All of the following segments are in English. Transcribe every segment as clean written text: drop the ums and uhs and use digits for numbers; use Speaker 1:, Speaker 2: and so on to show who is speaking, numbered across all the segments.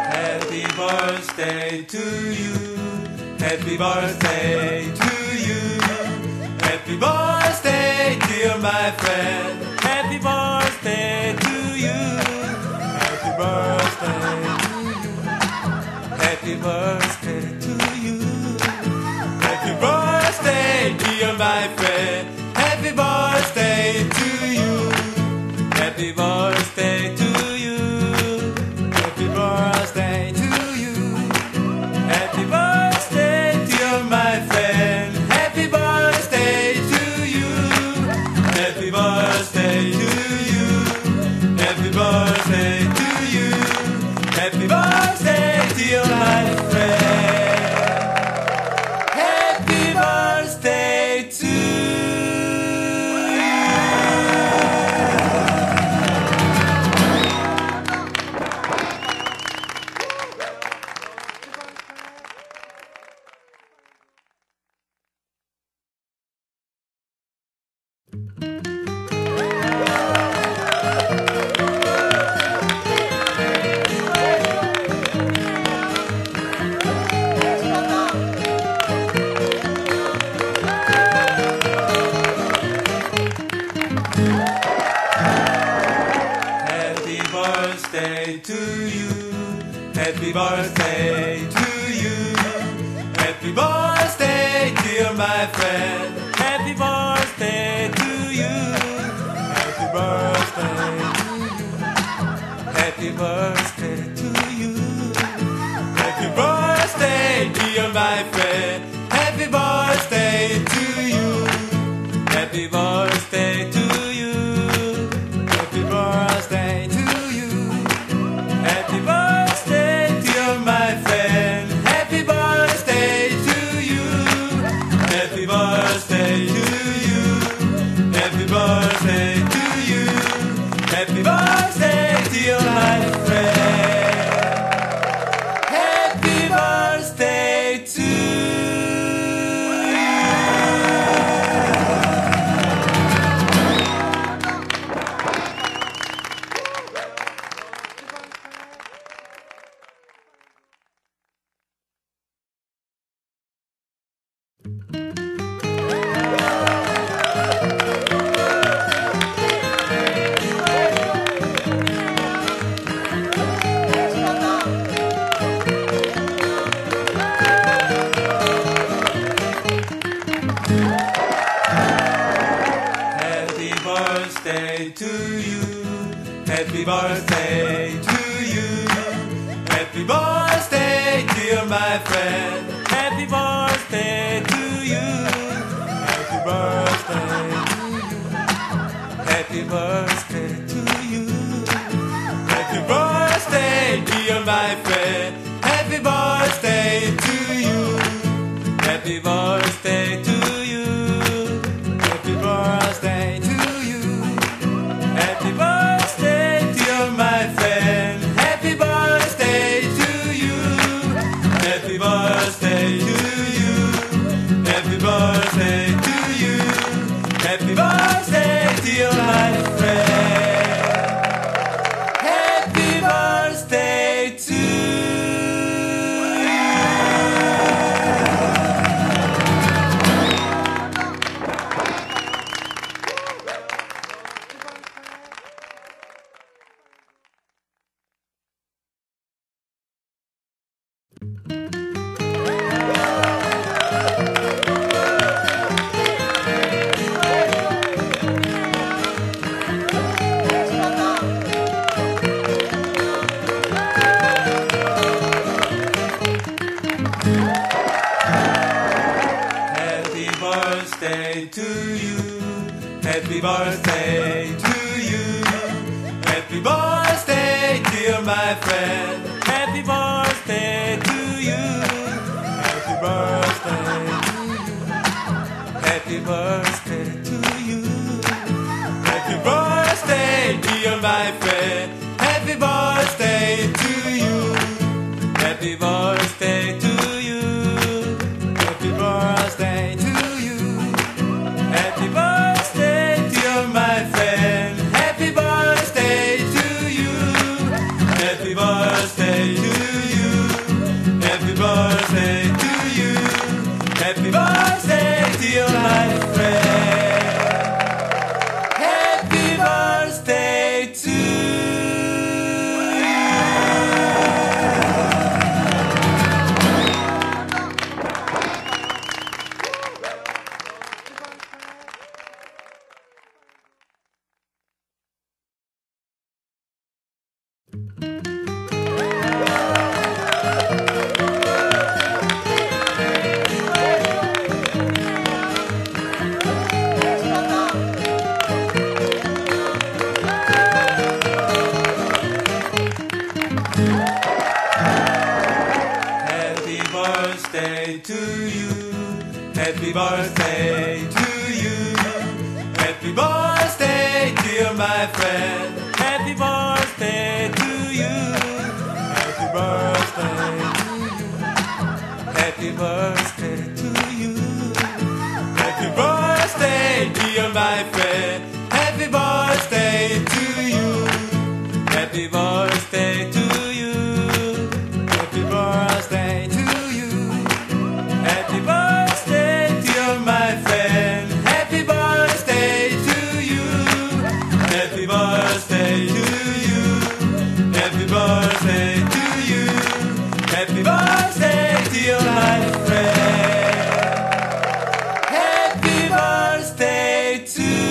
Speaker 1: Happy birthday to you. Happy birthday to you. Happy birthday, dear my friend. Happy birthday to you. Happy birthday to you. Happy birthday to you. Happy birthday, dear my friend. Happy birthday to you. Happy birthday to you. Happy birthday to you. Happy birthday, dear my friend. Happy birthday to you. Happy birthday to you. Happy birthday to you. Happy birthday, dear my friend. Happy birthday to you. Happy birthday to you. Happy birthday to you. Happy birthday, dear my friend. Happy birthday to you. Happy birthday to you. Happy birthday to you. Happy birthday, dear my friend. Happy birthday to you. Happy birthday to you. Happy birthday to you. Happy birthday, dear my friend. Happy birthday to you. Happy birthday to you. Happy birthday to you. Happy birthday, dear my friend. Happy birthday to you. Happy birthday to you. Happy birthday to you. Happy birthday, dear my friend. Happy birthday to you. Happy birthday to you. Happy birthday to you. Happy birthday, dear my friend. Happy birthday to you. Happy birthday to you. Happy birthday to you. Happy birthday, dear my friend. Happy birthday to you. Happy birthday to you. Happy birthday to you. Happy birthday, dear my friend. Happy birthday to you. Happy birthday to you. Happy birthday to you. Happy birthday, dear my friend. Happy birthday to you. Happy birthday to you. Happy birthday to you. Happy birthday, dear my friend. to you. Happy birthday to you. Happy birthday, dear my friend. Happy birthday to you. Happy birthday to you. Happy birthday to you. Happy birthday, dear my friend. Happy birthday to you. Happy birthday to you. Happy birthday to you. Happy birthday, dear my friend. Happy birthday to you. Happy birthday to you. Happy birthday to you. Happy birthday, dear my friend. Happy birthday to you.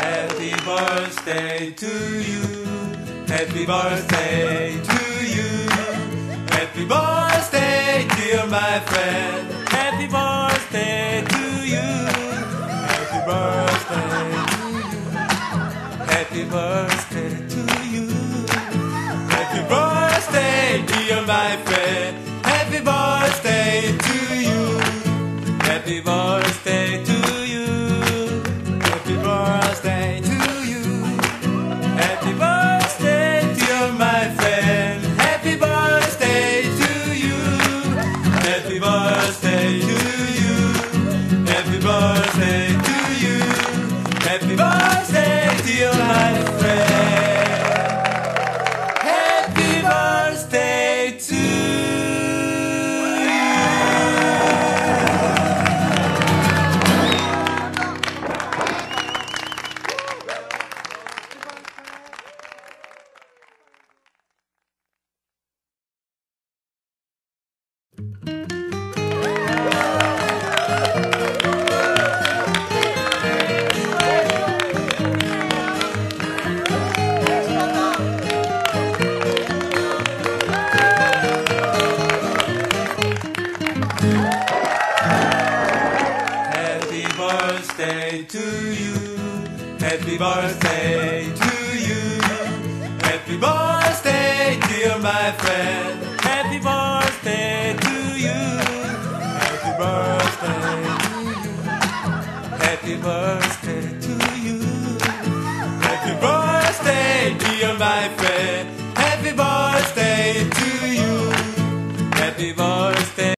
Speaker 1: Happy birthday to you. Happy birthday to you. Happy birthday, dear my friend. Happy birthday to you. Happy birthday to you. Happy birthday to you. Happy birthday, dear my friend. Happy birthday to you. Happy birthday to you. Happy birthday to you. Happy birthday, dear my friend. Happy birthday to you. Happy birthday to you. Happy birthday to you. Happy birthday, dear my friend. Happy birthday to you. Happy birthday to you. Happy birthday to you. Happy birthday, dear my friend. Happy birthday to you. Happy birthday.